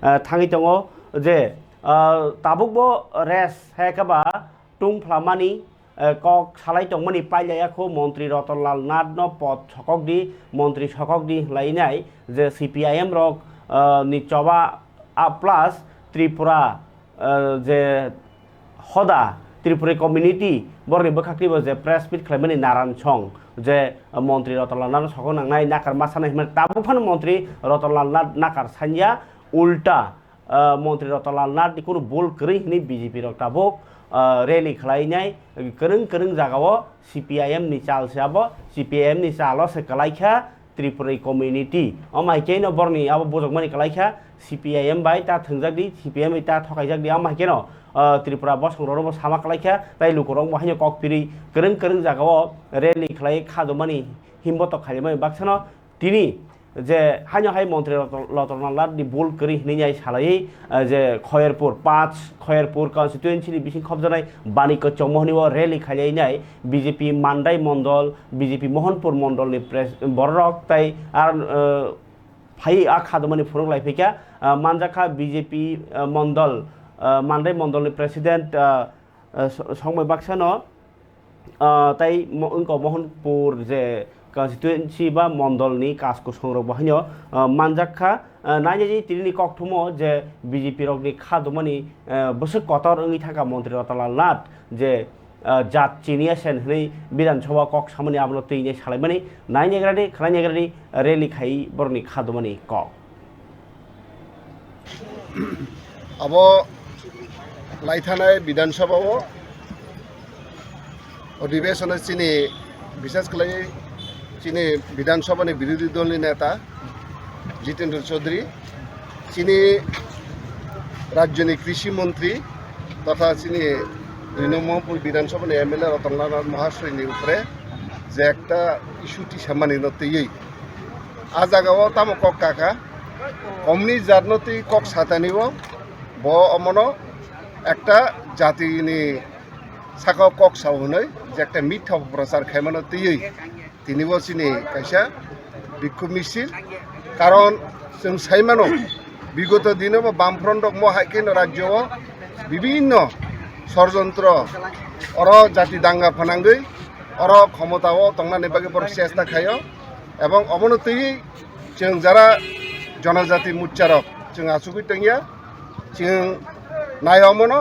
थाङै दङ जे ताबुकबो रेस हेकाबा टुं फ्लामानि कक सालाय दंमोनि पाइलायाखौ मन्त्रि रतनलाल नाथ पद सककदी मन्त्रि सककदी लायनाय जे CPIM रक निचबा प्लास त्रिपुरा जे हदा त्रिपुरा कम्युनिटी बरनि बखाख्रिबो जे प्रेस मिट खालामनानै नारायण सं जे मन्त्रि रतनलाल नाथ सकक नांनाय नाकार मासानाय ताबुकफान मन्त्रि रतनलाल नाथ नाकार सान्या उल्टा मन्त्रि रतनलाल नाथ निकुनु बुल करै हनै BJP रक ताबुक रैली खालायनाय करं करं जागाओ CPIM नि चाल साबो CPIM नि चालो से कलाइखा त्रिपुरा कम्युनिटी अमाइके न बरनि अब बोजकमानि कलाइखा CPIM बाय ता थंजागदि CPIM ता थकाइजागदि अमाइके न त्रिपुरा बसंरबो सामा कलाइखा ताइ लुकरं बाहाय ककपिरि करं करं जागाओ रैली खालाय खादमानि हिम्बत खालिमाय बाक्सानो तिनि जे हान्य हाय मन्त्रि रतनलाल नाथ नि बुल करी हनै सालायै जे खयरपुर 5 खयरपुर कन्स्टिट्युएन्सि नि बिसिं खबजानाय बानिक चौमोहनिव रैली खालायनाय BJP मान्दाय मण्डल BJP मोहनपुर मण्डल नि प्रेस बररक ताइ आर फाइ आ खादमानि फुरं लाइफैका मानजाखा BJP मण्डल मान्दाय मण्डल नि प्रेसिडेन्ट संमै बाक्सानो ताइ उनको मोहनपुर जे कन्स्टिट्युएन्सि बा मण्डलनि काजखौ संरक बाहाय मानजाखा नायजे तिनि ककथुमो जे BJP रकनि खादमानि बोसोर कतर ओंइ थाखा मन्त्रि रतनलाल नाथ जे जात चिनिया सेन हनै विधानसभा कक सामनि आबनो तैने सालायमानि नायनेग्रानि खालायनेग्रानि रैली खाइ बरनि खादमानि कक अब लाइथानाय विधानसभाओ अधिवेशन चिनी विशेष खालाय चीनी विधानसभा विरोधी दल नेता जितेन्द्र चौधरी चीनी राज्य कृषि मंत्री तथा चीनी 2 नम्बर विधानसभा MLA रतनलाल नाथ महाशय उपरे जे एक इस्यूटी सामानि नतै आ जागाओ तामो कक काका कमनि जातनति कक सातानिओ ब अमनो एक जातिनि साका कक सावहनै जे एक मिथ्या प्रचार खायमानो तै তিনি বছিনি কাইসা বিক্ষোভ মিছিল কারণ जों साइमानो विगत दिनों बामफ्रंट हाइकेन राज्य विभिन्न षड़यंत्र और जाति दांगा फनांगै और क्षमताओ तंगनानै बागै बर चेष्टा खायो एवं अवनति जों जरा जनजाति मुचारक जों आसुगै तंगिया जों नायामनो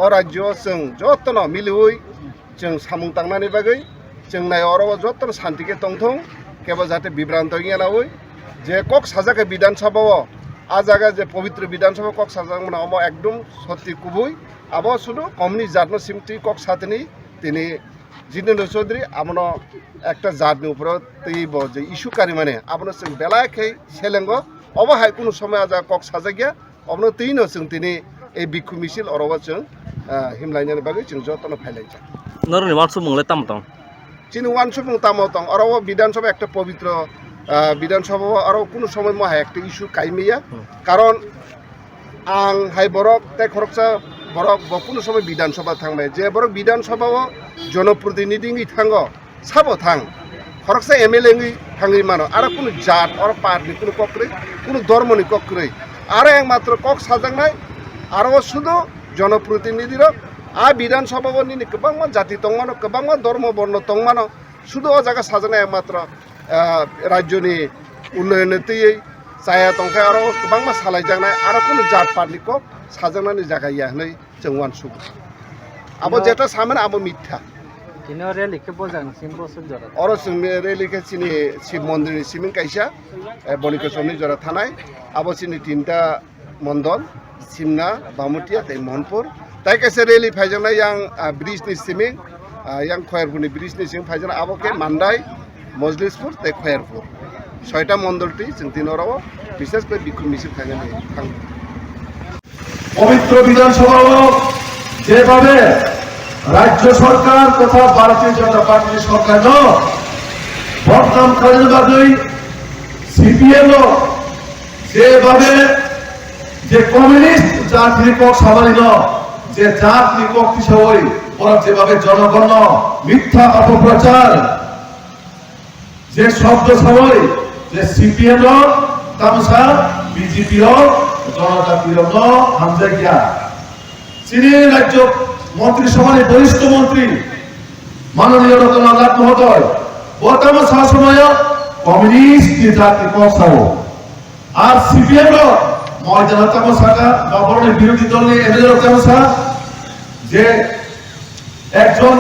अ राज्य जों जतन मिलुयै जों सामुं तांनानै बागै जों नायर जतन शांतिके तंथों केवल जाते विभ्रांत गैयानावै जे कक साजाके विधानसभा आ जागा जे पवित्र विधानसभा कक साजाक अम एकदम सत्य कुबुई अब शुधु कमनि जातनो सिमति कक सातनी तिनी जितेन्द्र चौधरी आमनो एक जातनि ऊपर तैब जे इस्यूकारी माने आपनो जों बेलाखै सेलेंग अब हाय कुनु समय जा कक साजा गया अबनो तैनो जों तिनी ए बिखु मिसिल अरवा जों हिमलायनानै बागै जों जतन फायलायजा नरनि वानसु मंगले तामतं चीनी वानसुबुं तामतं और विधानसभा एक पवित्र विधानसभा और कुछ समय मैं एक इस्यू कायमिया कारण आं हाय बरक ते खरकसा बरक कुछ समय विधानसभा थांबाय जे बरक विधानसभा जनप्रतिनिधि थांगो साबो थांग खरकसा MLA थांगै मानो आरो कुछ जात और पार्टी कुछ कक्रै कुछ धर्मनि कक्रै आरो एक मात्र कक साजांनाय आरो शुधु जनप्रतिनिधि आ विधानसभा गोबां जाति दंमानो गोबां धर्म वर्ण दंमानो शुधु अ जागा साजानाय मात्र राज्यनि उन्नयन तैयै जाया दंखाय आरो गोबां सालायजानाय आरो कुनु जात पार्टीखौ साजानानै जागाया हनै जों वानसुब आबो जेटा सामोन आबो मिथ्या तिनो रैली के बोजां सिम बसुन जरा और जों रैली के चिनि शिव मन्दिर सिमिं काइसा बनिकसमनि जरा थानाय आबो चिनि 3टा मण्डल सिमना बामुटिया तै मोहनपुर ताइ कैसे रैली फाइजानाय यां ब्रिजनि सिमिं यां खयरपुरनि ब्रिजनि सिमिं फाइजाना आबो के मान्दाय मजलिसपुर तै खयरपुर 6टा मण्डलटी जों दिनराव विशेष कर बिखु मिছিল फाइजानाय थां पवित्र विधानसभा যেভাবে রাজ্য সরকার তথা ভারতীয় জনতা পার্টির সরকার বদনাম করার বাদেই CPM যেভাবে যে কমিউনিস্ট জাতিক সামান্য যে জাতিক হিসাবে ওরা যেভাবে জনগণ মিথ্যা অপপ্রচার যে শব্দ সবাই যে CPM তামসা BJP জনজাতির হামজাকিয়া চিনি রাজ্য মন্ত্রিসভার বরিষ্ঠ মন্ত্রী মাননীয় রতনলাল নাথ মহোদয় বর্তমান সময় কমিউনিস্ট জাতি কসাও আর সিপিএম ময়দানতাম শাখা গভর্নমেন্ট বিরোধী দল নিয়ে এমএলএ রতামসা যে একজন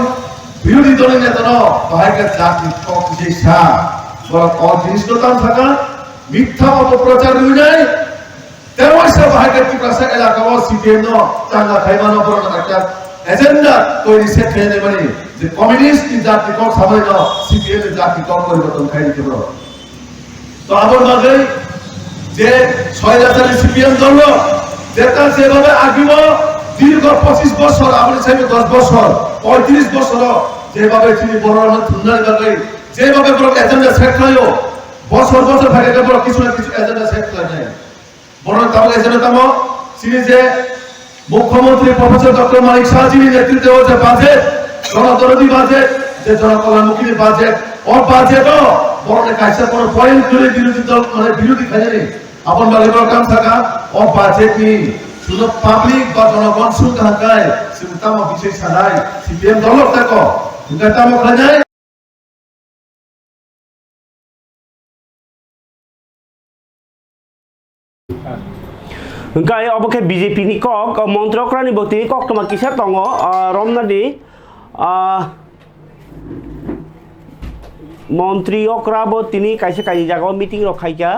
বিরোধী দলের নেতা বাহাইকে জাতি কক যে সা বড় অজিনিসতাম থাকা মিথ্যা অপপ্রচার হয়ে তেমনসা বাহাইকে টিকাসা এলাকা সিপিএম চাঙ্গা খাইমানো বড় একটা এজেন্ডা তৈরি সেট হয়ে যাবে যে কমিউনিস্ট জাতি কক সামনে সিপিএম জাতি কক পরিবর্তন খাই দিতে পারো তো আমার মাঝে যে স্বৈরাচারী সিপিএম দল যেটা যেভাবে আগিব দীর্ঘ 25 বছর আমাদের সাথে 10 বছর 35 বছর যেভাবে তিনি বড় ধুন্দার গালে যেভাবে বড় এজেন্ডা সেট হলো বছর বছর ভাগে বড় কিছু না কিছু এজেন্ডা সেট করে নেয় বড় তাহলে এজেন্ডা তাম তিনি যে মুখ্যমন্ত্রী প্রফেসর ডক্টর মানিক শাহ যিনি নেতৃত্বে হচ্ছে বাজেট জনদরদি বাজেট যে জনকল্যাণমুখী বাজেট ও বাজেটও বড় কাছে বড় পয়েন্ট করে বিরোধী দল মানে বিরোধী খাইনি আপন বালিবর কাম থাকা ও বাজেট নি শুধু পাবলিক বা জনগণ শুন থাকায় সিমতাম বিশেষ ছাড়াই সিপিএম দল থাকো উগাতাম খায় Hingga oboke BJP ni kok montrokra ni boti kok toma kisah tongo romnadi মন্ত্রী অক্রাব তিনি কাইসে কাই জায়গা মিটিং রখাইকা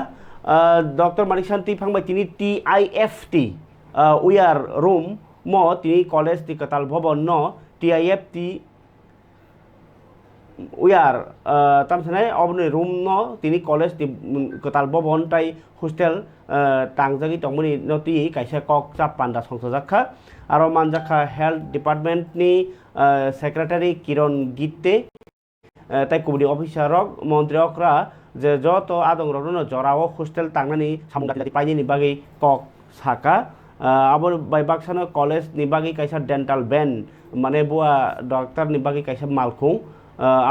ডক্টর মানিক শান্তি ফাংবাই তিনি TIFT উইয়ার রুম ম তিনি কলেজ তি কতাল ভবন ন TIFT উইয়ার তামসানাই অবনি রুম ন তিনি কলেজ তি কতাল ভবন তাই হোস্টেল টাংজাগি তংমনি নতি কাইসে কক চাপ পান্ডা সংসজাখা আর মানজাখা হেলথ ডিপার্টমেন্ট নি সেক্রেটারি কিরণ গীতে তাই কুবুনি অফিসারক মন্ত্রীকরা যে যত আদং রনো জরাও হোস্টেল টাংনানি সামগাতি পাইনি বাগি কক সাকা আবার বাইবাকসানো কলেজ নিবাগি কাইসা ডেন্টাল ব্যান্ড মানে বুয়া ডক্টর নিবাগি কাইসা মালখুং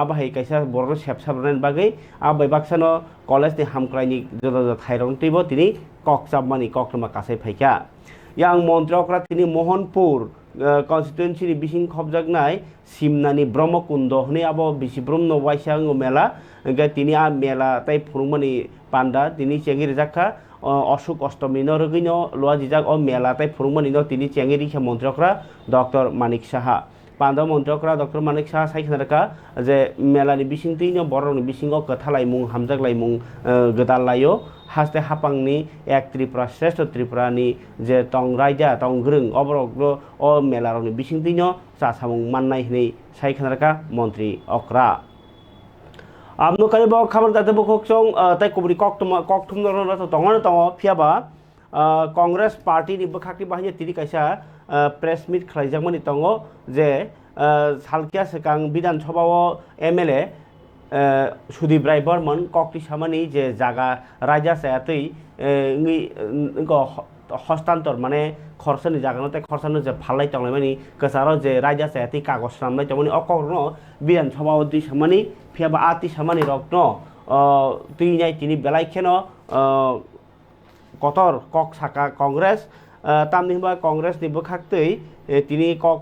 আবাহাই কাইসা বড় সেবসাবরেন বাগি আর বাইবাকসানো কলেজ ni হামক্রাইনি থাইরং টিব তিনি কক চাপমানি ককটমা কাছে ফাইকা yang মন্ত্রীকরা তিনি মোহনপুর কনস্টিটুয়েন্সি বিসিং খবজাগনাই সিমনানি ব্রহ্মকুণ্ড হনি আবো বিসি ব্রহ্ম ওয়াইসাং মেলা তিনি আ মেলা তাই ফুরুমানি পান্ডা তিনি চেঙ্গির জাখা অশোক অষ্টমী নরগিন লোয়া জিজাক ও মেলা তাই ফুরুমানি তিনি চেঙ্গিরি মন্ত্রীকরা ডক্টর মানিক সাহা পান্ডা মন্ত্রীকরা ডক্টর মানিক সাহা সাইখানারকা যে মেলানি বিসিং তিনো বড়নি বিসিং কথালাই মুং হামজাগলাই মুং গদালাयो হাসতে হাপাংনি এক ত্রিপুরা শ্রেষ্ঠ ত্রিপুরানি যে টং রাইজা টং গ্রং অবরগ্র ও মেলারনি বিসিং তিনো চাসামুং মাননাই হনি সাইখানারকা মন্ত্রী অক্রা আমনো কারিব খাবার দাতে বকচং তাই কুবরি ককটুম নরনা তো তংনা তং ফিয়াবা কংগ্রেস পার্টি नि बखाखि बाहाय तिरि कायसा प्रेस मिट खालायजाकमानि तंग जे सालकिया सेकां विधानसभाव MLA सुदीप राय बर्मन कक्ति सामानि जे जागा राजा सायातै हस्तान्तर माने खरसानि जागानते खरसानो जे फालनाय तंनाय मानि गोसारो जे राजा सायातै कागज नामनाय तंगनि अकरनो विधानसभाव दै सामानि फियाबा आति सामानि रक्नो तुइनाय तिनि बेलायखेनो कतर कक साका कांग्रेस तामनिबा कांग्रेस नि बखाक्तै तिनि कक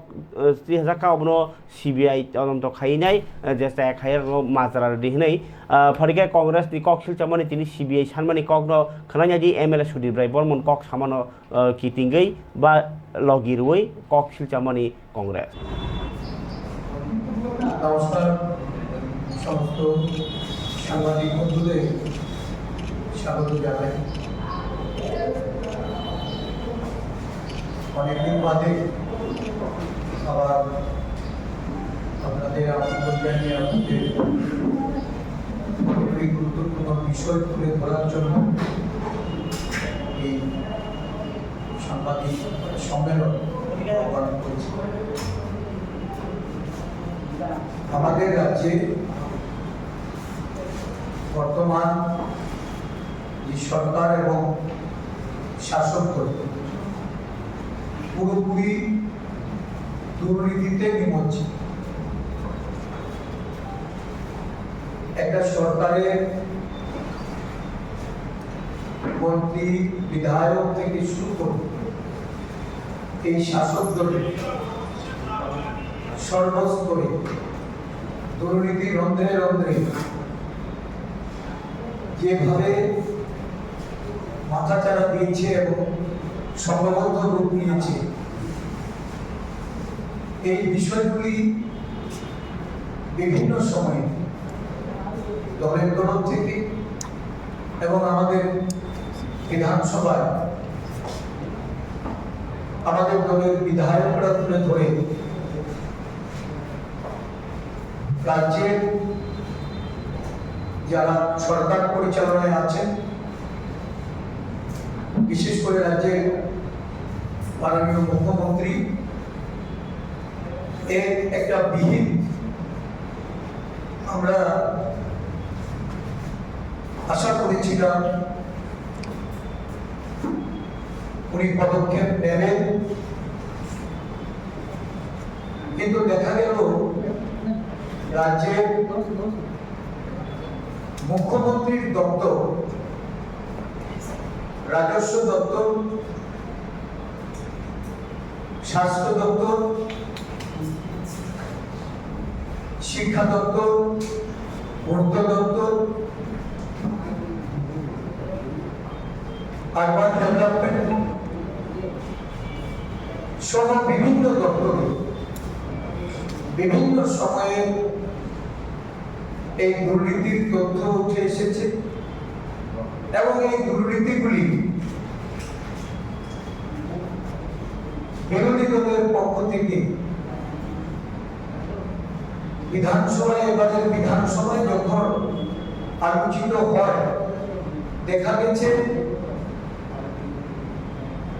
3000 कावनो CBI तदন্ত खाइनाय जेसा खायर माजरा दिहनै फरिके कांग्रेस नि कक सिलचामानि तिनि CBI सानमानि ककनो खनायादि MLA सुदीप राय बर्मन कक सामानो किटिंगै बा लगिरुयै कक सिलचामानि कांग्रेस नमस्कार समस्त সাংবাদিক বন্ধুদের স্বাগত জানাই অনেকদিন বাদে আবার আপনাদের আমন্ত্রণ জানিয়ে আপনাদের এই গুরুত্বপূর্ণ বিষয় তুলে ধরার জন্য এই সাংবাদিক সম্মেলন আহ্বান করেছি। আমাদের রাজ্যে বর্তমান যে সরকার এবং শাসক দল পুরোপুরি দুর্নীতিতে নিমজ্জিত। একটা সরকারের মন্ত্রী বিধায়ক থেকে শুরু করে এই শাসক দলের সর্বস্তরে দুর্নীতি রন্ধ্রে রন্ধ্রে যেভাবে মাথাচাড়া দিয়েছে এবং সংঘবদ্ধ রূপ নিয়েছে, এই বিষয়গুলি বিভিন্ন সময়ে দলের তরফ থেকে এবং আমাদের বিধানসভায় আমাদের দলের বিধায়করা তুলে ধরে রাজ্যের যারা সরকার পরিচালনায় আছেন, বিশেষ করে রাজ্যের মাননীয় মুখ্যমন্ত্রী এর একটা বিহিত আমরা আশা করেছিলাম উনি পদক্ষেপ নেবেন, কিন্তু দেখা গেল রাজ্যের মুখ্যমন্ত্রীর দপ্তর, রাজস্ব দপ্তর, স্বাস্থ্য দপ্তর, শিক্ষা দপ্তর, পূর্ত দপ্তর, আরবান ডেভেলপমেন্ট সহ বিভিন্ন দপ্তরে বিভিন্ন সময়ে এই দুর্নীতির তথ্য উঠে এসেছে এবং এই দুর্নীতিগুলি বিরোধী দলের পক্ষ থেকে এবারের বিধানসভায় যখন আলোচিত হয়, দেখা গেছে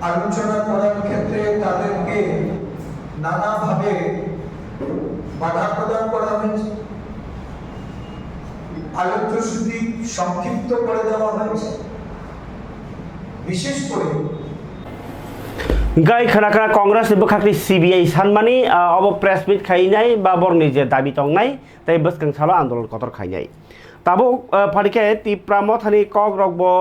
আলোচনা করার ক্ষেত্রে তাদেরকে নানাভাবে বাধা প্রদান করা হয়েছে, আলোচ্যসূচি সংক্ষিপ্ত করে দেওয়া হয়েছে। বিশেষ করে गाय खोना कांग्रेस बखाखनि सीबीआई सानमानि अब प्रेस मिट खाइनाय बा बरनि जे दाबि तंनाय तै बसखांसालो आन्दोलन कतर खाइनाय ताबो फारिके तिप्राम थानि कक रगबो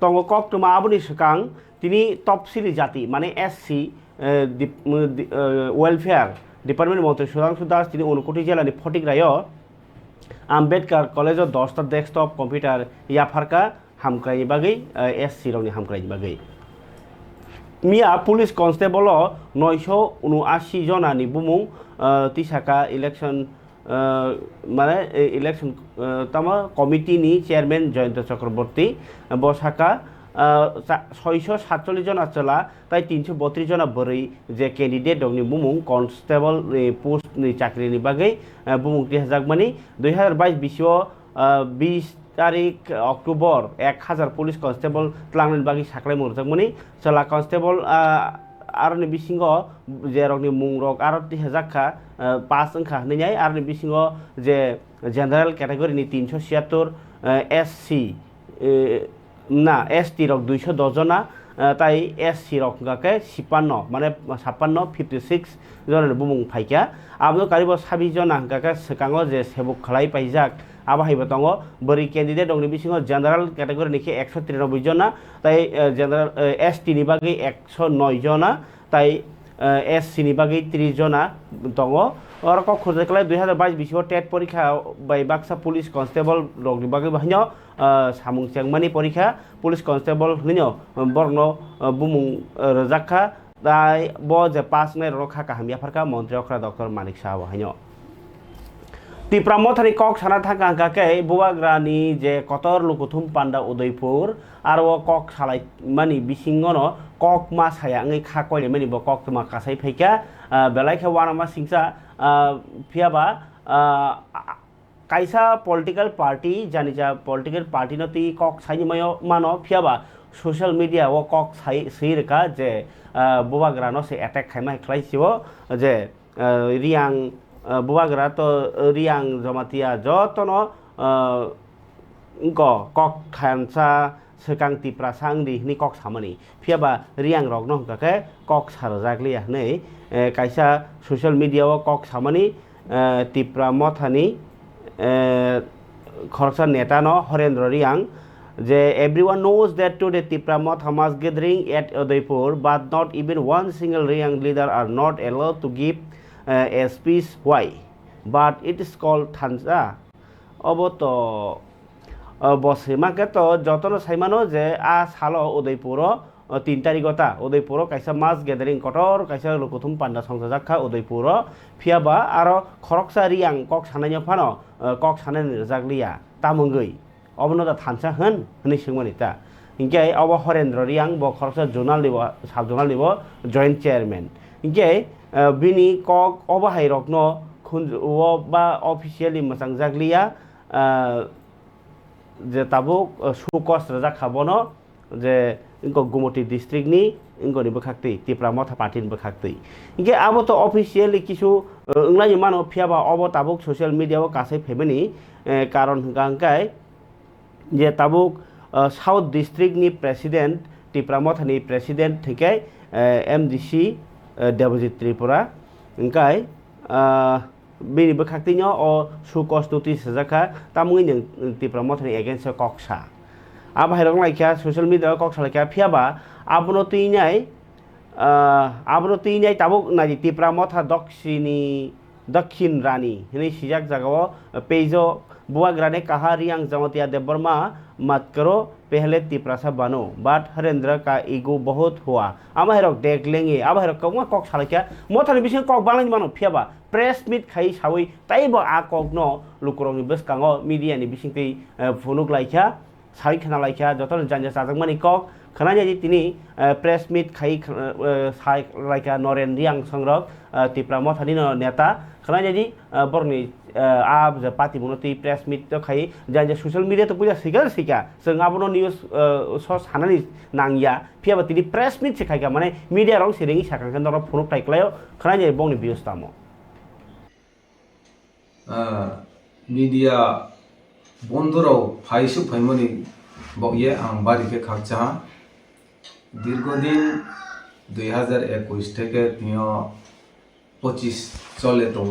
तंग कक तुमा आबुनि सकां तिनि तपसिली जाति माने एससी वेलफेयर डिपार्टमेंट मंत्री सुधांशु दास तिनि उनकोटी जिल्लानि फटिग्रायाव आम्बेडकार कलेजाव 10टा डेस्कटप कम्पिउटार याफारका हामख्रायनि बागै एससी रंनि हामख्रायनि बागै मिया पुलिस कन्स्टेबल 979 जनानि बुमुं तिसाका इलेक्शन माने इलेक्शन तमा कमिटिनि चेयरमैन जयंत चक्रवर्ती बसाका 647 जना चला ताई 332 जना बोरै जे कैंडिडेट दंनि बुमुं कन्स्टेबल पोस्टनि चाकरिनि बागै बुमुं तिहाजाकमानि 2022 बिसिव 20 तारिख अक्टोबर 1000 पुलिस कन्स्टेबल तलांनि बागै साख्लाय मुरजाकमानि चला कन्स्टेबल आरनि बिसिंगो जे रंनि मुंरक आरो तिहाजाखा 5 अंखा हनैनाय आरनि बिसिंगो जे जनरल कैटेगरीनि 376 एससी ना एसटी रक 210 जना ताई एससी रक गाके 56 माने 56 जन बुमुं फाइका आबनो कारिबो 26 जना गाके सकांगो जे सेबुक खलाय पाइजाक आबाहायबो दंगो बोरै कैंडिडेट दंनि बिसिङाव जनरल कैटेगरीनि 193 जना ताई जनरल एसटी नि बागै 109 जना ताई एससी नि बागै 30 जना दंगो और को खुरजाकलाय 2022 बिसिङाव टेट परीक्षा बाय बाक्सा पुलिस कन्स्टेबल रंनि बागै बाहायनो सामुं सेंमानि परीक्षा पुलिस कन्स्टेबल हनिनो बरनो बुमुं रजाखा ताई ब जे पास ने रखा काहामिया फरका मंत्री अखरा डॉक्टर मानिक साहा बाहायनो तिप्राम थानि कक साना थाका गाके बुवाग्रानि जे कतर लुकुथुम पान्डा उदयपुर आरो कक सालाय मानि बिसिङनो कक मा साया ngै खा कयले मानि ब कक तमा कासाय फैका बेलायखे वानामा सिंसा फियाबा काइसा पॉलिटिकल पार्टी जानिजा पॉलिटिकल पार्टी नति कक साइनि मानो फियाबा सोशल मीडिया वो कक साइ सैरका जे बुवाग्रानो से अटैक खाइमा खलाइसिबो जे रियां बुवाग्रा तो रियां जमातिया जतनो कक खानसा सकां तिप्रा सांगदि नि कक सामनि फियाबा रियां रगनो हकाके कक सारजागलिया नै काइसा सोशल मीडिया वो कक सामनि तिप्रा मथानि खरसा नेता न हरेन्द्र रियां যে everyone knows that today Tipra Motha mass gathering at Udaipur, but not even one single young leader are not allowed to give a speech. Why? But it is called Thansa. Oboto বসিমাকে তো যতন সাইমানো যে সালো উদয়পুর 3 তারিখতা উদয়পুর কাইসা মাস gathering কটর কাইসা লকুথুম পান্ডা সংসা জাখা উদয়পুর ফিয়াবা আর খরকসা রিয়াং কক সানাইনি ফানো কক সানাইনি জাগলিয়া তামঙ্গই অবনতা থানসা হনি সিংমানিতা ইনকে অব হরেন্দ্র রিয়াং ব খরকসা জোনাল লিব সাব জোনাল লিব জয়েন্ট চেয়ারম্যান ইনকে বিনি কক অবহাই রকন খুন বা অফিসিয়ালি মসাং জাগলিয়া যে তাবুক সুকস রাজা খাবনো যে ইনকো গুমতি ডিস্ট্রিক্টনি ইনকোনি বখাক্তি টিপ্রা মথা পার্টিন বখাক্তি ইনকে আবো তো অফিসিয়ালি কিছু ইংলাজি মানো ফিয়াবা অব তাবুক সোশ্যাল মিডিয়াও কাছে ফেবেনি কারণ গাঙ্কায় যে তাবুক সাউথ ডিস্ট্রিক্টনি প্রেসিডেন্ট টিপ্রা মথানি প্রেসিডেন্ট থেকে MDC দেবজিৎ ত্রিপুরা ইনকায় bini bekaktinya o sukos tuti sejaka tamungi yang Tipra Motha against koksa aba herong laikya social media koksa laikya phiaba abno tinai tabuk naji Tipra Motha dakhin rani hini sijak jagao pejo buagrane kahari yang jamatia deborma mat karo पहले तिप्रा सा बनो बाट हरेंद्र का ego बहुत हुआ आमा हेरक देख लेंगे आबा हेरक कौन कॉक सालक्या मोथानि बिसिं कॉक बालांनि मानो फियाबा प्रेस मीट खाई सावै ताइबो आ कॉक न लुकुरंनि बसकांगो मीडियानि बिसिं तै फुनुक लाइखा साइ खाना लाइखा जतन जानजा साजंमानि कॉक खानानि तिनि प्रेस मीट खाई साइ लाइखा नरेन रियां संरक तिप्रा मथानि नेता खानानि बरनि आप जे पार्टी मनोति प्रेस मीट तो खाई जान सोशल मीडिया तो पूजा सिका जों आबनो न्यूज स सानानि नांगिया फियाबा तिनि प्रेस मीट सिखाइका माने मीडिया रं सिरिंगि साखांखन दर फुनुक टाइक्लायो खानानि बंनि बिउस तामो मीडिया बंदराव फाइसु फाइमनि बये आं बारिके खाकचा दीर्घदिन 2021 থেকে 25 চলে তো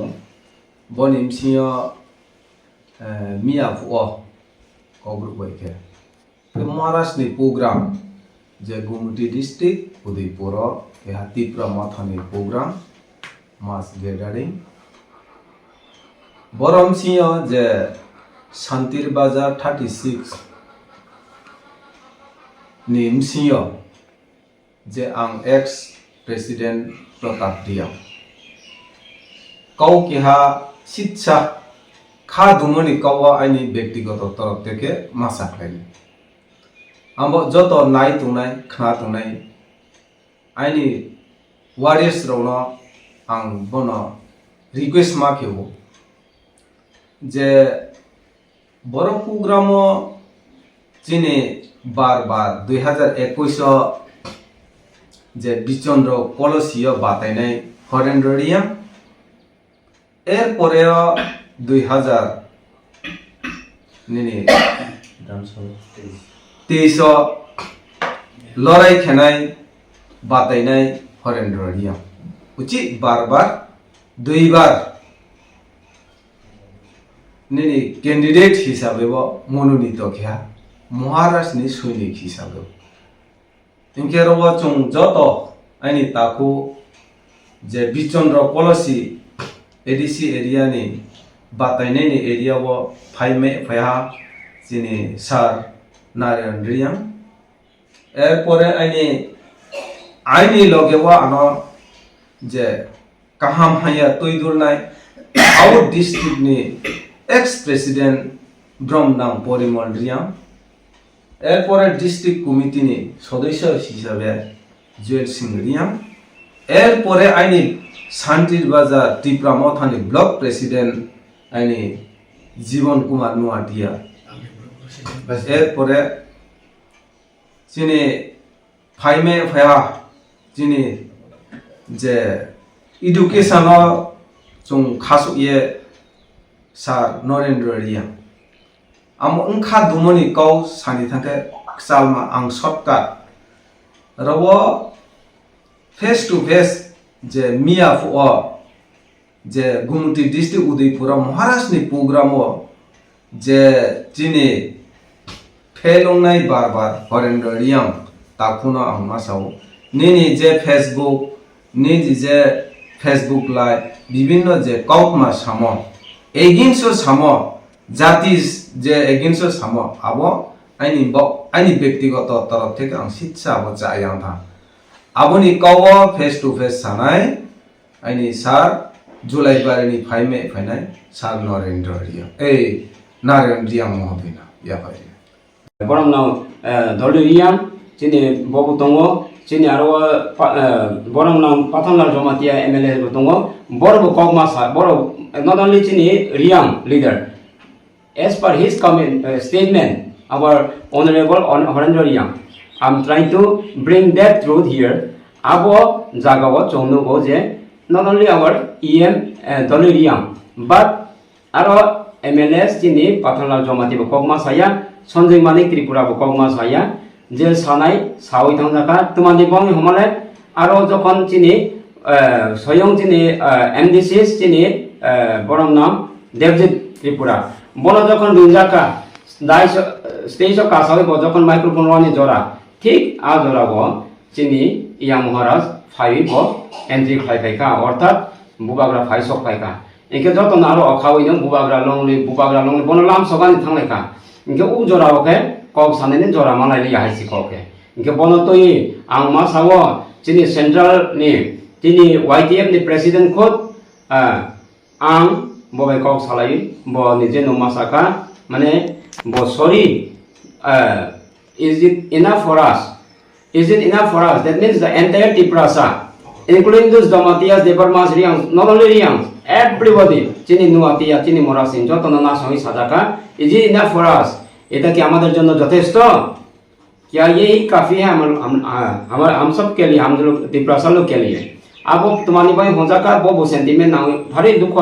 বনিমসিও মিয়াফুয়া কগ্রুপ বাইকে महाराष्ट्रनि प्रोग्राम जे गुमटी डिस्ट्रिक्ट उदयपुर यह तिप्रा मथानि प्रोग्राम मास गेदारिंग बरमसियो जे शांतिर बाजार 36 निमसियो जे आं एक्स प्रेसिडेंट प्रताप दिया कौ किहा शिक्षा खा दुमनि कौवा आइनि व्यक्तिगत तरफ থেকে मासा खाइनि आंबो जत नाय तुंनाय खा तुंनाय आइनि वारियर्स रौनो आं बनो रिक्वेस्ट माखेबो जे बर प्रोग्रामो जिनि बार 2021 जे बिचन्द्र पलिसियो बातायनाय हरेन्द्रिया एर परेও 2000 निनि 23 लड़ाई खेनाय बातायनाय हरेन्द्रिया उचित बार 2 बार निनि कैंडिडेट हिसाबै मनोनीत खेया महाराष्ट्रनि सैनिक हिसाबै इनकेरवा चुं जत आइनि ताकु जे बिचन्द्र पलिसि एडीसी एरिया नि बातायनायनि एरिया वो फाइमे फाया जिनि सार नारायण रियां एर परे आइनि लगेवा आनो जे काहाम हाया तैदुरनाय आउट डिस्ट्रिक्ट नि एक्स प्रेसिडेंट ब्रह्मनाम परिमल रियां एर परे डिस्ट्रिक्ट कमिटी नि सदस्य हिसाबै जुएल सिंह रियां एर परे आइनि शांतिर बाजार टिप्रा मथानि ब्लॉक प्रेसिडेंट आइनि जीवन कुमार नुआटिया एर परे जिनि फाइमे फाया जिनि जे एडुकेशन जों खासुये सार नरेंद्र रिया आम उनखा दुमनि कौ सानि थाखे सालमा आं शॉर्टकट रवो फेस टू फेस जे मियाफुआ जे गुमटी डिस्ट्रिक्ट उदयपुर महाराष्ट्रनि प्रोग्राम जे जिनि फेलंनाय बार हरेंद्र रियां ताकुनो आं मासाव निनि जे फेसबुक निनि जे फेसबुक लाइव विभिन्न जे कौकमा सामो एगेंस्ट सामो जाति जे एगेंस्ट सामो आबो आइनि व्यक्तिगत तरफ থেকে आं शिक्षा आबो जायां था आबोनि कौवा फेस टू फेस सानाय आइनि सार जुलाई बारिनि फाइमे फाइनाय सार नरेंद्र रियां नारायण रियां महबिना या भाई borong nau doliriam chini bobu tongo chini aro borong nau pathanlar jomatia MLA bo tongo borbo kogma sa boro not only chini riam leader as per his comment statement our honorable Horendra Riam I'm trying to bring that truth here abo jagawo chongno go je not only our EM doliriam but aro MLS chini pathanlar jomati bo kogma saya Sanjay Manik Tripura bo kogma saya jel sanai sawi thangjaka tumani bong homale aro jokon chini soyong chini MDCS chini borong nam Devjit Tripura bono jokon rinjaka dai stage ka sawi bo jokon microphone roni jora ঠিক আ জরাবো চিনি ইয়া মহারাজ phi bo entry খাইকা অর্থাৎ বুবাগ্রা phi সক খাইকা একে যত না আরো অখাওইনো বুবাগ্রা লংলি বন লাম সগানি থাংলেকা ইনকে উ জরাওকে কক সানেনি জরা মালাইলি হাইসি ককে ইনকে বন তই আং মা সাwo চিনি সেন্ট্রাল ni চিনি YTF ni প্রেসিডেন্ট খোদ আং ববাই কক সালাই ব নিজে নমাসাকা মানে ব sorry is it enough for us? Is it enough for us? That means the entire Tiprasa, including those Damatias, Debarmas, Rians, not only Rians, everybody, Chini Nuatia, Chini Morasin, Jotonana Sami Sadaka, is it enough for us? Eta ki amader jonno jothesto? क्या यही काफी है हम सब के लिए हम लोग Tiprasa लोग के लिए अब तुम्हारी भाई हो जाकर वो सेंटीमेंट ना भारी दुख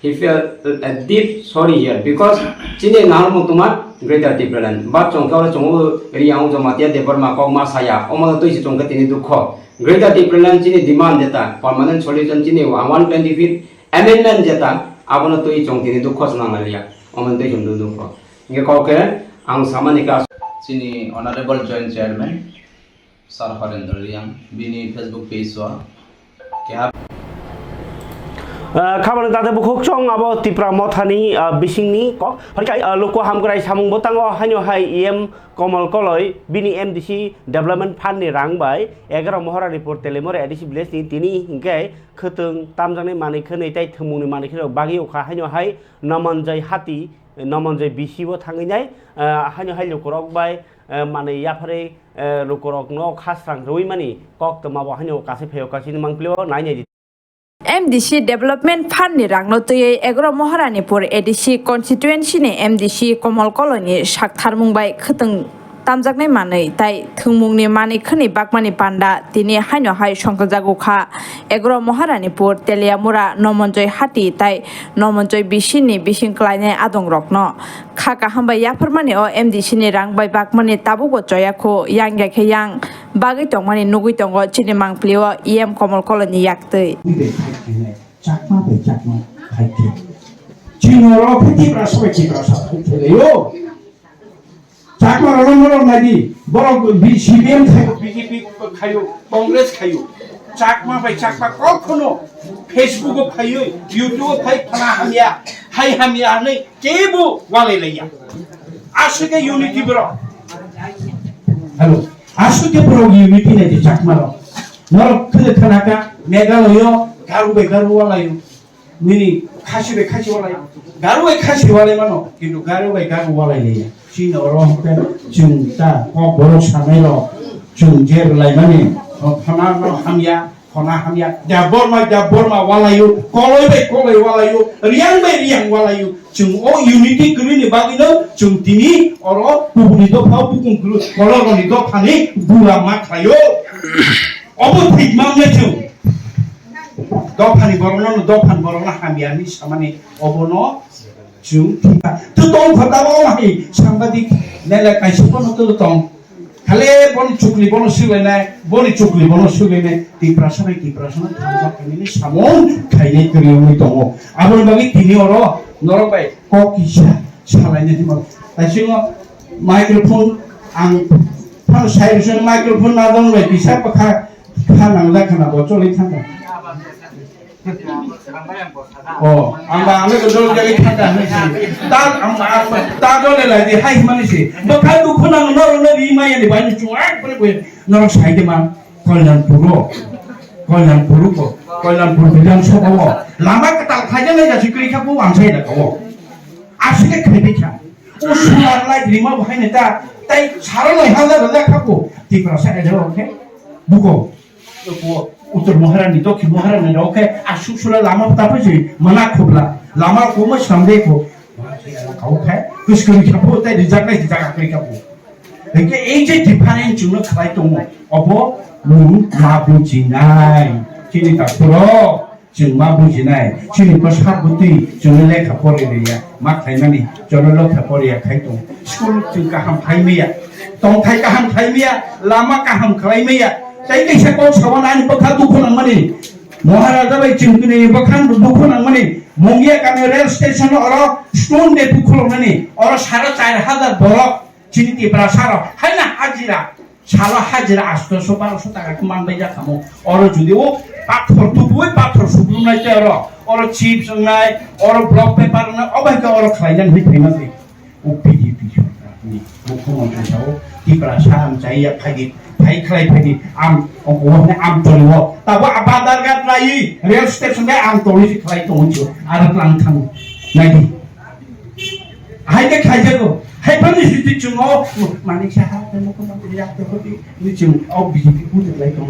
he felt a deep sorry here because chini namu tumar greater Tipraland but chongka chongu riang jomatia debarma kogma saya omono toisi chongka tini dukho greater Tipraland chini demand deta permanent solution chini 125th amendment jeta abono toi chong tini dukho sanangalia omono toi chong dukho nge koke ang samanika chini honorable joint chairman sir Horendra Riang bini Facebook page wa kya খাবার তাতে বুকুক চং আবো তিপ্রা মথানি বিসিংনি ক হরকাই লোক হামগ্রাই সামুং বতাঙ্গ হাইনো high EM কমল কলয় বিনি MDC development fund ni rangbai 11 মহারানি পর্তেলে মরে ADC village ni তিনি হিংকে খতং তামজাংনি মানি খनै তাই থমুনি মানি খনো বাগি অখা হাইনো হাই নমনজয় হাতি নমনজয় বিসিবো থাঙ্গিনাই হাইনো হাই লোকরক বাই মানে ইয়াফারে লোকরক ন খাসরাং রই মানি কক তমাবো হাইনো কাছে ফেও কাছিনি মাংপ্লিও নাইনাই MDC Development Fund ni rangno tuye 11 Moharanipur ADC constituency ni MDC Komal Koloni Shakthar Mumbai khuteng tamjaknai manei tai thungmungni mani khani bakmani panda tini haino hai songkajagukha 11 Moharanipur Teliamura Nomonjoy Hati tai Nomonjoy Bisini Bisingklaine adongrokno khaka hambai yaphormani o MDC ni rangbai bakmani tabugo joyakho yang yang bagai tongmani nugui tongo chini mangplio EM Komal Koloni yaktei Chakma be chakma khaite chinoro khiti prasoi chiprasa khaiteleyo chakma rongoro nagi boro CPM খাইও BJP খাইও কংগ্রেস খাইও চাকমা ভাই চাকমা কখনো ফেসবুকও খাইও ইউটিউবও খাই ফানা হামিয়া নাই কেবো ওয়ালে লাইয়া আসুকে ইউনিটি ব্রো হ্যালো আসুকে ব্রো ইউনিটি নাই চাকমা র নর খলে থানাকা মেঘালয় গারুবে গারুওয়ালায়ু নিনি খাসিবে খাসিওয়ালায়ু গারুবে খাসিওয়ালাই মানো কিন্তু গারুবে গারুওয়ালাই লাইয়া China orang kan cinta kau baru samelo cungjer lagi mana kona hamya dabor ma walayu koloi walayu riang walayu cung oh unity kru ni bagi no cung tini oro kubuni do pau bukung kru kolor ni do phani bula ma khayo obo thik mamne cung do phani borona no do phan borona hamya ni samani obono chung tu tong khata ba mai sambadi nela kaisi pono tu tong khale boni chukli bono silene ti prasana thamja kini samon khaile kri oi tongo abon bagi tini oro norobai ko kisa salai ni mo taisingo microphone आं फां साइडजों microphone ना दं रे बिसा पखा खानांला खानाबो चलि थांगा आंबा आंनो गोदो जाय थांगा ता ता दले लादि हाय मानिसि बखा दुखु नां नरनो रि मायनि बानि चुआक बरे नर साइडे मा कल्याणपुर को कल्याणपुर विधानसभा लामा कताल खाजे ले जासि क्रिखा को आंसाय ना को आसिके खैबिखा ओ सुनार लाइ रिमा बहायने ता ताई सारा लै हाजा रजा खाको तिप्रा साइडे ओके बुको को उत्तर महारानी दक्षिण महारानी ओके आसु सुला लामा तापसि मना खोबला लामा को म सामदे को खाओ खाय कुसकुरि खापो ताई रिजाकनाय जागा क्रिखापो एके এই যে ডিফারেন্স জুনো খাই দङ अबो मा बुजिनाय चिनि ताखरो जों मा बुजिनाय चिनि बसाबुति जों लेखा फरायनाया मा खायनानि जों लेखा फराया खाय दङ स्कुल जों गाहाम खायमिया दंथाय गाहाम खायमिया लामा गाहाम खायमिया जाय कैसा को सवानानि बखा दुखु नांमानि महाराजा बाय चिंकनि बखान दुखु नांमानि मंगिया गाने रेल स्टेशन और स्टोन दे दुखु नांमानि और 4500 बरक चिनि तिब्रा सारा हायना हाजिरा साला हाजिरा 800-1200 টাকা মানবাই যাখামো और যদি ও পাথর তুবুই পাথর সুবুনাই তের और চিপস নাই और ব্লক পেপার না অবাইকা और খাইজান হই ফেমাসে ও পিডিপি সরকারনি মুখ্যমন্ত্রী সাও তিব্রা সাম চাইয়া ফাগি ফাই খাই ফাগি আম ওনে আম তলিও তাবো আবাদার গাত লাই রেল স্টেশন গে আম তলি খাই তমছো আর লাং থাং নাইদি হাইকে খাইজাগো हाइफानि सिटि चुङो माने साहा मुखो मन्त्रि जाते होदि निचुं औ बिजेपि बुदि लाइ दङ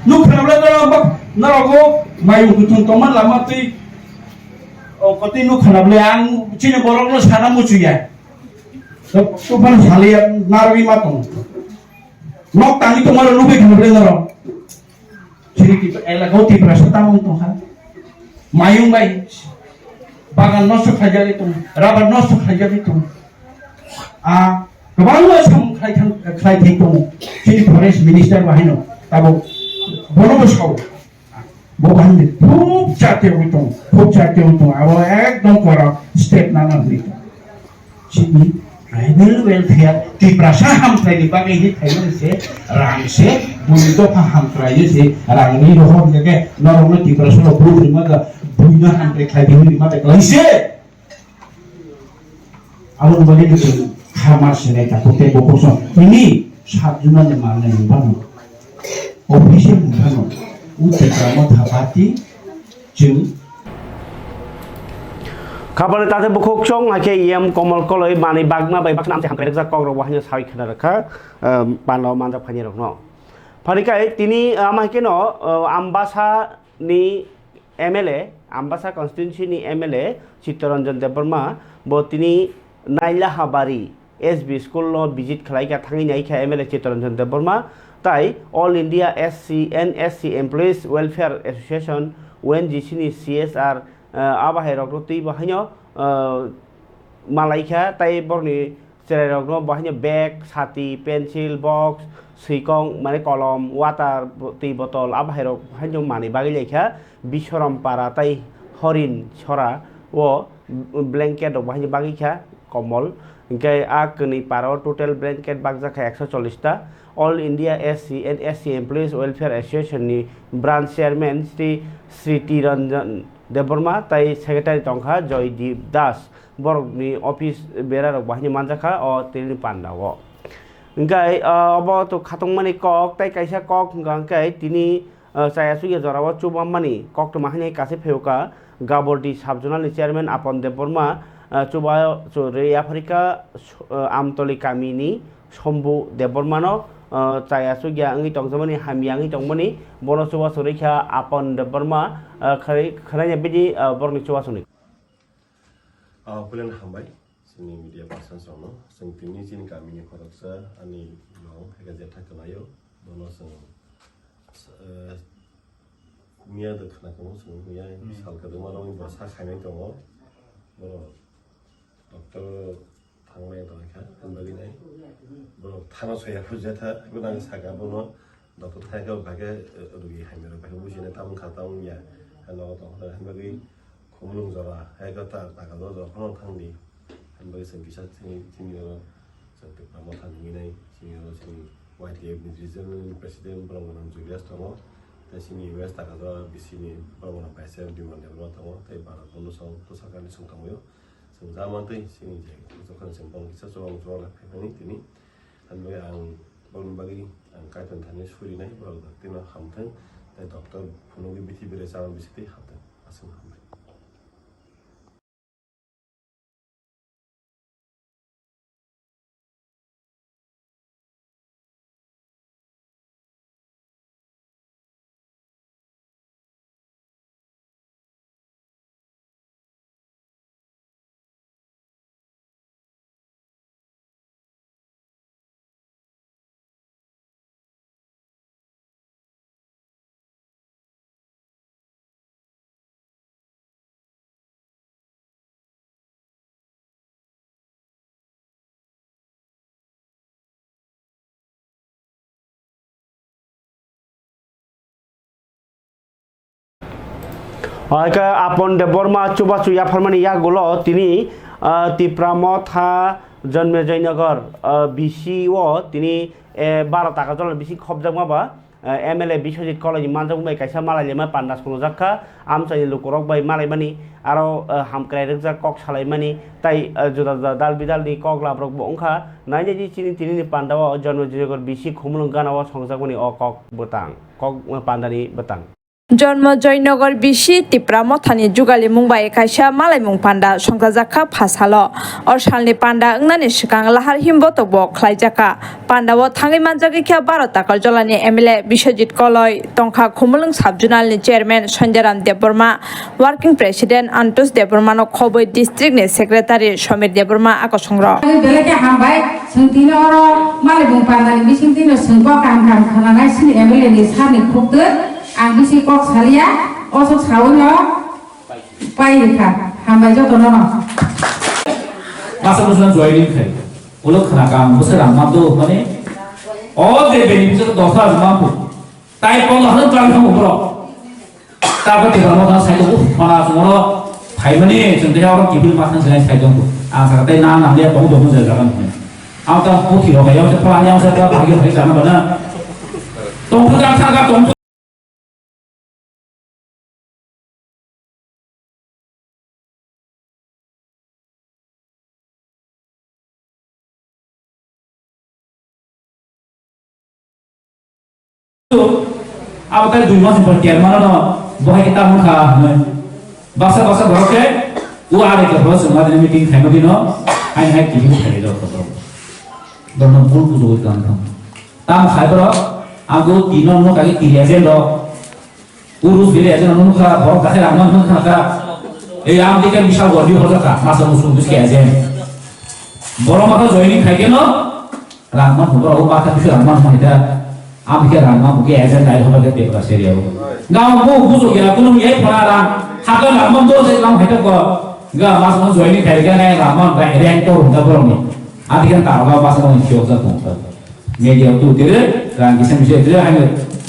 नु खराबला दङ नरगो मायु गुथुं तमन लामातै औ कति नु खराबले आं चिने बरगनो साना मुचुया तो फान सालिया नारबि मा दङ नक तानि तमारो नुबे खनबले नर चिरिति एलागो तिब्रा सतामन दङ मायु बाय बागान नष्ट खायजालि दं राबार नष्ट खायजालि दं गोबां सम खायथाय दं चिनि फरेस्ट मिनिस्टार बाहायनो दाबो बनबसाव बहायनो खूब जातियाव दं आबो एकदम कर स्टेप नानानै दं चिनि ट्राइबेल वेलफेयर तिब्रासा हामथायनि बागै थाइमोनसे रांसे बुनि दफा हामथायो से रांनि रहम जगे नरनो तिब्रासा बुनि बुइना हामथाय खायदिनि माते लाइसे आलो बले नि खामासने ताकोते बकोसन इनि साबजुनानि माने बानो अफिसियेल बानो उतेग्राम थाबाति जों खाबार ताते बुखोक चों आके एम कमल कलय माने बागमा बाय बाखना आमते हामखै जा कग्र वाहनि साइ खना रखा पानो मानजा फानि रखनो फारिकाय तिनि आमाकेनो आम्बासा नि एमएलए आम्बासा कन्स्टिट्युएन्सि नि एमएलए चित्तरंजन देबबर्मा बो तिनि नाइला हाबारी एसबी स्कुल नो विजिट खालायका थाङै नायखा एमएलए चित्तरंजन देबबर्मा ताइ all India SC employees welfare association ONGC नि सीएसआर आबाहाय रगनो तै बाहायनो मालायखा ताइ बरनि जेरै रगनो बाहायनो बैग साथी पेन्सिल बक्स सैकं माने कलम वाटार तै बोतल आबाहाय रग बाहायनो माने बागै लेखा बिशरम पारा ताइ हरिन छरा ओ ब्लैंकेट बाहायनो बागैखा कमल इनके आकनि पारा टोटल ब्लैंकेट बागजाखा 140 टा all India SC employees welfare association नि ब्रांच चेयरमैन श्री तिरंजन देबबर्मा ताइ सेक्रेटारि तंखा जयदीप दास बरगनि ऑफिस बेरा रग बाहायनो मानजाखा अ तिनि पान्डाव इंकाय अब तो खातंमानि कक ताइ काइसा कक गांकाय तिनि चायासुया जराव चुबामानि कक तो माहानि कासे फेउका गाबरडी साबजोनालनि चेयरमैन आपन देबबर्मा चुबा रे आफ्रिका आमतली कामिनि शम्भु देबबर्मानो चायासुया अंगि तंजमानि हामियांगि तंमानि बन चुबा सुरैखा आपन देबबर्मा खराय बिदि बरनि चुबा सुनि पुलन हामबाय जोंनि मिडिया पार्सन सावनो जों तिनि जिन गामिनि खरकसा आंनि न'आव हेगाजे थाखलायो बनो जों मिया दखनाखौ जों मिया सालकदमानो बसा खायनाय दङ बर' डक्टर थांनाय दंखा होनबागिनाय बर' थाना सया फुजाथा गोनां सागा बनो डक्टर थायगा बागे रुगि हायमेर बागे बुजिने ताम खाताम मिया हेलो डक्टर होनबागि खमलुं जरा हेगाता नागालो जफानो थांनि 한국에 선 비사 진이로 저때 아마 단위네 진이로 진 YTF 리전 프레시덴트 브라운은 주리아스 동어 대신이 US 다가서 비시니 브라운은 발생 뒤만데 그렇다고 대바라 본노성 또 사관이 성공고요. 성자만테 신이 이제 그래서 전방 기사 조항 조항을 패배니 되니 한국에 안 볼음박이 안 가던 단위 수리네 브라운은 때는 함튼 대 덕터 분홍이 비티비를 사람 비시티 함튼 맞습니다. আপন দেববর্মা চুবাচু ইয়াফারমানি ইয়াগুলো তিনি তিপ্রামথা জন্মে জয়নগর বিসিও তিনি 12 টাকা জলের বেশি খবজামাবা MLA বিশ্বজিৎ কলেজ মানজামবাই কাইসা মালাইলেমা পান্ডাস কোনো জাক্কা আমচাই লুকরক বাই মালাইমানি আরো হামক্রাই রেজা কক সালাইমানি তাই জুদা জুদা দাল বিদালনি কক লাব্রক বংখা নাইজেজি চিনি তিনি পান্ডাও জন্ম জয়নগর বিসি খুমলুং গানাও সংজাকমানি অ কক বতাং কক পান্ডানি বতাং জন্ম জয়নগর বিসি তিপ্রামথানি जुगालि मुंबाई काइसा मालायमुं पान्डा संजाजाखा फासालो और सालनि पान्डा अंगनानि सिगां लाहार हिमबतबो ख्लाइजाखा पान्डाओ थाङै मानजागैखा 12 टाका जलानि MLA बिश्वजित कलय टंखा खुमलुं साबजुनालनि chairman Sanjayram Debbarma working president Antosh देबबर्मानो खबै डिस्ट्रिक्टनि सेक्रेटारि समीर देबबर्मा आकसंग्र बेलेगे हामबाय सोंथिनो मालायमुं पान्डानि बिसिंथिनो सोंबा काम खालामनाय सिनि MLA नि सानि खुबदो आं बिसि कक सालिया असक सावनो पाइखा हामबाय जतनो masa musulan joining kai ulo khana kam musara mamdo mane all the benefits dosa mampu tai pon han tran kham bro ta ba te ramo ta sai do mana sumoro thai mane chungde ya ro kibil masan sai sai dong a sa tai na nam le dong dong je jagan a ta ho thi ro ga yo se pla yang sa ta ba ge hai sa na ba na dong pu da sa ga dong अब तक 2 मास पर केर मानो बहाय kita मुखा बासा बासा भरके वो आरे के बस मादे मीटिंग थाइम दिनो आइ हाइ टिभि खाइ दो खतो दन फुल पुजो गान थाम ताम खाइ पर आगो तीन न कागे तिरिया जे लो उरुस बिले जे न मुखा भर कासे रामन न खाका ए आम दिके विशाल गरबी होजा मासा मुसु बिसके जे बरो माथा जयनिंग खाइके न रामन होबा ओ माथा बिसु रामन होइदा आमके रामा मुके एजेंट लाइ होबा के पेपर सेरिया गाव मो बुजो गेला कुनु ये फरारा हाका रामन दो से गाव हेट को गा मास मन जॉइनिंग खाइके ने रामन बा रैंक तो होता बरोनी आदिकन तागा मास मन खियो जा तो मेडिया तो तेरे रांग किसे मिसे तेरे हाय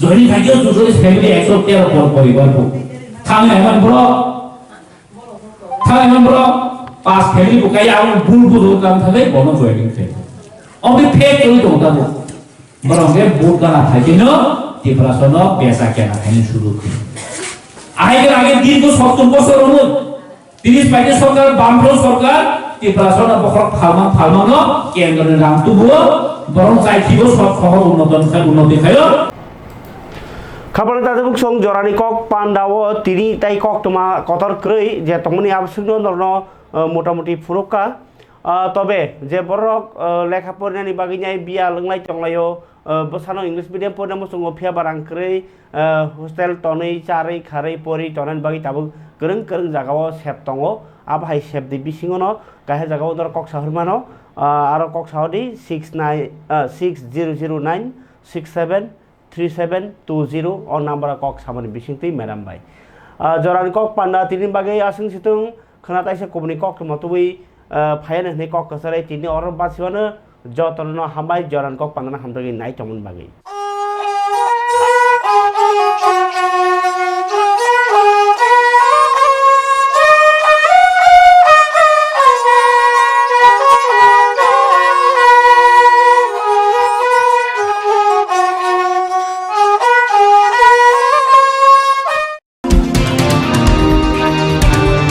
जॉइनिंग खाइके जो जो फैमिली एक्सेप्ट केयर पर परिवार को थाने मन ब्रो पास फैमिली को काया बुल बुल काम थाले बनो जॉइनिंग थे अबे फेक तो होता वो बरंगे बोर्ड का ना था कि न तिप्रासनो पैसा क्या ना था शुरू की आगे दिन को सप्तम बছর অনু 30 পাইতে সরকার বামফ্রন্ট সরকার तिप्रासनो বখর ফালমানো কেন্দ্রের নাম তুবো বরং চাইতিবো সব শহর উন্নতি খায় खबर दादुक सं जरानि कक पान्डाओ तिनि ताइ कक तमा कतर क्रय जे तमनि आवश्यक नरनो मोटामुटी फुरुका तबे जे बरक लेखा फरायनायनि बागैनाय बिया लोंनाय टंलायो बसानो इंग्लिश मीडियम फरायनाय मसंगो फिया बारांख्रै हस्टेल टनै चारै खारै परि टनान बागै ताबो गोरों गोरों जागाव सेब दङ आबाहाय सेब दि बिसिङनो गाहे जागाव दर कक सहरमानो आरो कक सहरदि 6009673720 और नम्बर कक सामनि बिसिंति मैडम भाई जरानि कक पान्डा तिनि बागै आसिं सितुं खोनाताइसे कबनि कक मतुबै फायन ने कक कसरै तिनि और बासिवानो जतन हामबाय जरान कक पान्डा हामदगि नाइ तमन बागै